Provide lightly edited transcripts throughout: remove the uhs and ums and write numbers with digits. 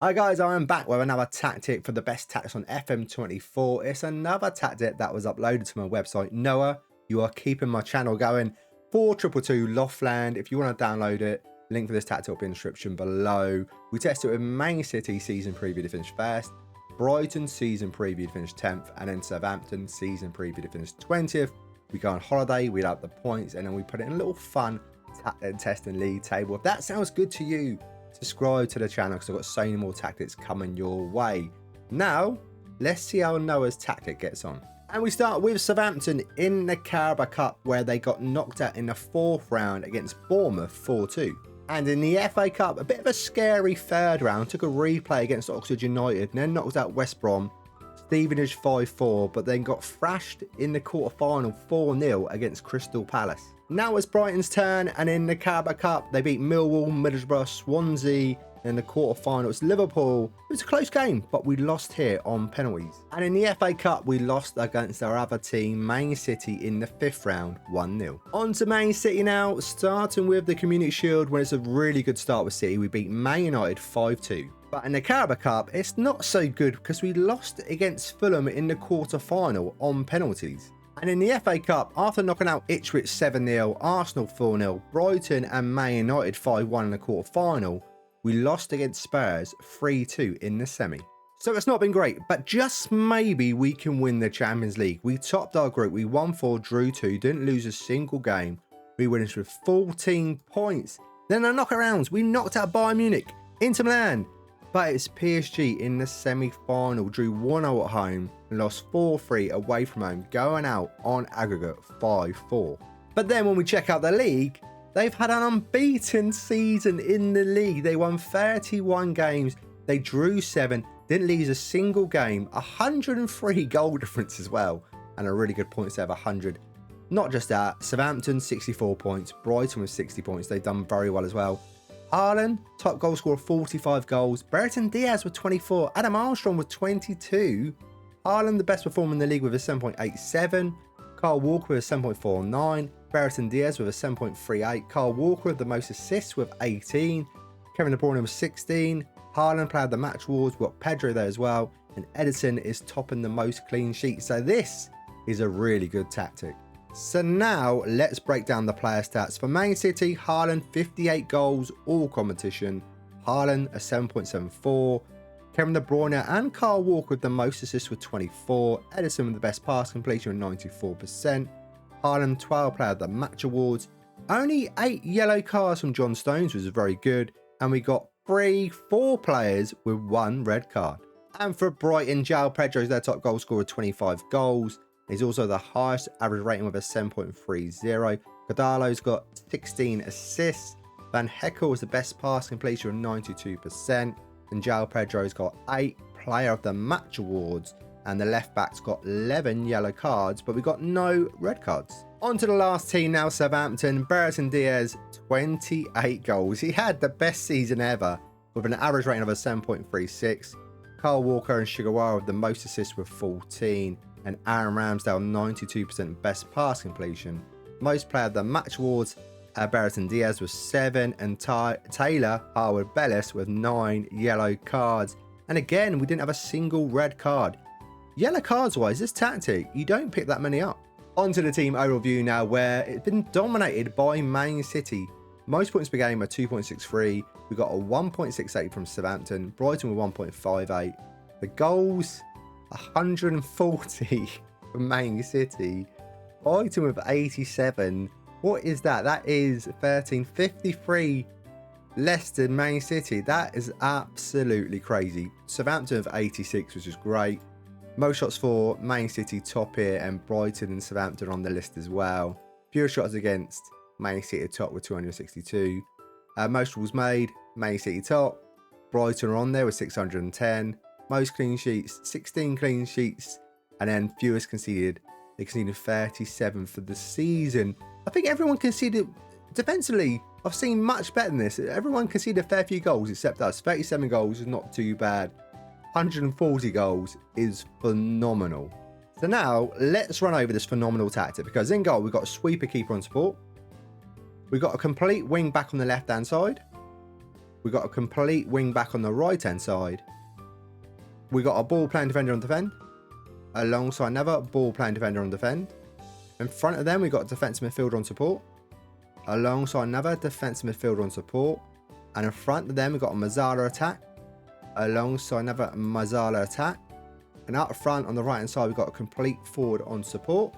Hi guys, I am back with another tactic for the best tactics on FM24. It's another tactic that was uploaded to my website. Noah, you are keeping my channel going. 422 LOFLAND. If you want to download it, link for this tactic will be in the description below. We tested it with Man City season preview to finish first, Brighton season preview to finish 10th, and then Southampton season preview to finish 20th. We go on holiday, we add up the points, and then we put it in a little fun testing league table. If that sounds good to you, subscribe to the channel because I've got so many more tactics coming your way. Now, let's see how Noah's tactic gets on. And we start with Southampton in the Carabao Cup, where they got knocked out in the 4th round against Bournemouth 4-2. And in the FA Cup, a bit of a scary 3rd round, took a replay against Oxford United and then knocked out West Brom, Stevenage 5-4, but then got thrashed in the quarter-final 4-0 against Crystal Palace. Now it's Brighton's turn, and in the Carabao Cup, they beat Millwall, Middlesbrough, Swansea. In the quarter-finals, Liverpool. It was a close game, but we lost here on penalties. And in the FA Cup, we lost against our other team, Man City, in the 5th round, 1-0. On to Man City now, starting with the Community Shield, when it's a really good start with City. We beat Man United 5-2. But in the Carabao Cup, it's not so good because we lost against Fulham in the quarter-final on penalties. And in the FA Cup, after knocking out Ipswich 7-0, Arsenal 4-0, Brighton and Man United 5-1 in the quarter-final, we lost against Spurs 3-2 in the semi. So it's not been great, but just maybe we can win the Champions League. We topped our group, we won 4, drew 2, didn't lose a single game. We finished with 14 points. Then the knockarounds, we knocked out Bayern Munich, Inter Milan. But it's PSG in the semi-final, drew 1-0 at home and lost 4-3 away from home, going out on aggregate 5-4. But then when we check out the league, they've had an unbeaten season in the league. They won 31 games, they drew 7, didn't lose a single game, 103 goal difference as well, and a really good points there of 100. Not just that, Southampton 64 points, Brighton with 60 points, they've done very well as well. Haaland, top goal scorer, 45 goals. Brereton Diaz with 24. Adam Armstrong with 22. Haaland, the best performer in the league with a 7.87. Kyle Walker with a 7.49. Brereton Diaz with a 7.38. Kyle Walker with the most assists with 18. Kevin De Bruyne with 16. Haaland played the match awards. We've got Pedro there as well. And Edison is topping the most clean sheets. So this is a really good tactic. So now let's break down the player stats. For Man City, Haaland 58 goals, all competition. Haaland a 7.74. Kevin De Bruyne and Kyle Walker with the most assists with 24. Edison with the best pass completion with 94%. Haaland 12 player of the match awards. Only 8 yellow cards from John Stones, which was very good. And we got 4 players with 1 red card. And for Brighton, João Pedro is their top goal scorer with 25 goals. He's also the highest average rating with a 7.30. Cadalo's got 16 assists. Van Heckel was the best pass completion with 92%. And João Pedro's got 8 player of the match awards. And the left back's got 11 yellow cards, but we got no red cards. On to the last team now, Southampton. Brereton Diaz, 28 goals. He had the best season ever with an average rating of a 7.36. Kyle Walker and Sugawara with the most assists with 14. And Aaron Ramsdale 92% best pass completion. Most player of the match awards, Brereton Diaz with 7 and Taylor Harwood-Bellis with 9 yellow cards. And again, we didn't have a single red card. Yellow cards wise, this tactic, you don't pick that many up. On to the team overview now, where it's been dominated by Man City. Most points per game are 2.63. We got a 1.68 from Southampton, Brighton with 1.58. The goals, 140 from Man City. Brighton with 87. What is that? That is 1353 less than Man City. That is absolutely crazy. Southampton with 86, which is great. Most shots for Man City top here, and Brighton and Southampton on the list as well. Fewer shots against, Man City top with 262. Most rules made, Man City top. Brighton are on there with 610. Most clean sheets, 16 clean sheets, and then fewest conceded. They conceded 37 for the season. I think everyone conceded defensively. I've seen much better than this. Everyone conceded a fair few goals except us. 37 goals is not too bad. 140 goals is phenomenal. So now let's run over this phenomenal tactic, because in goal we've got a sweeper keeper on support. We've got a complete wing back on the left hand side. We got a complete wing back on the right hand side. We got a ball playing defender on defend. Alongside another ball playing defender on defend. In front of them, we got a defensive midfielder on support. Alongside another defensive midfielder on support. And in front of them, we got a Mazzala attack. Alongside another Mazzala attack. And out front on the right hand side, we've got a complete forward on support.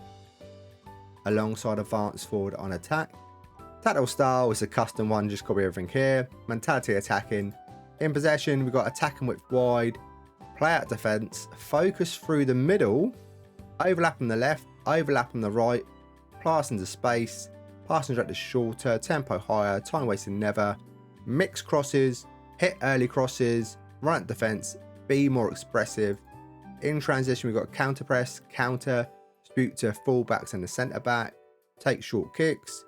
Alongside advanced forward on attack. Tactical style is a custom one, just copy everything here. Mentality attacking. In possession, we've got attacking width wide. Play out defence. Focus through the middle. Overlap on the left. Overlap on the right. Pass into space. Passing direct is shorter. Tempo higher. Time wasting never. Mix crosses. Hit early crosses. Run at defence. Be more expressive. In transition, we've got counter press, counter, dispute to fullbacks and the centre back, take short kicks.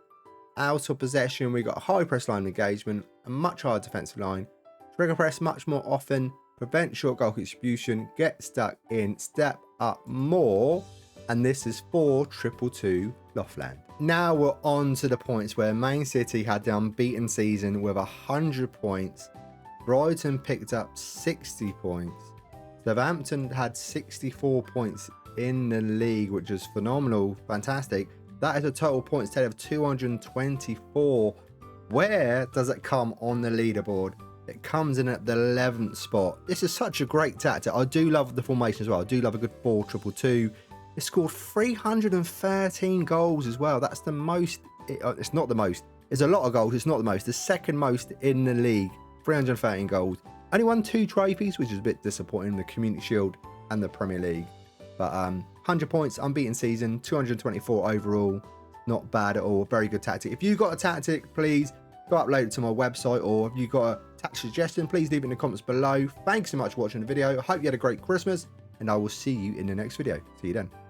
Out of possession, we've got a high press line engagement, a much higher defensive line, trigger press much more often, prevent short goal distribution, get stuck in, step up more, and this is for 222 LOFLAND. Now we're on to the points where Man City had the unbeaten season with 100 points, Brighton picked up 60 points. Southampton had 64 points in the league, which is phenomenal, fantastic. That is a total points tally of 224. Where does it come on the leaderboard? It comes in at the 11th spot. This is such a great tactic. I do love the formation as well. I do love a good 4-2-2-2. It scored 313 goals as well. That's the most. It's not the most. It's a lot of goals. It's not the most. The second most in the league. 313 goals. Only won 2 trophies, which is a bit disappointing, the Community Shield and the Premier League. But 100 points, unbeaten season, 224 overall. Not bad at all. Very good tactic. If you got a tactic, please go upload it to my website, or if you got a tactic suggestion, please leave it in the comments below. Thanks so much for watching the video. I hope you had a great Christmas, and I will see you in the next video. See you then.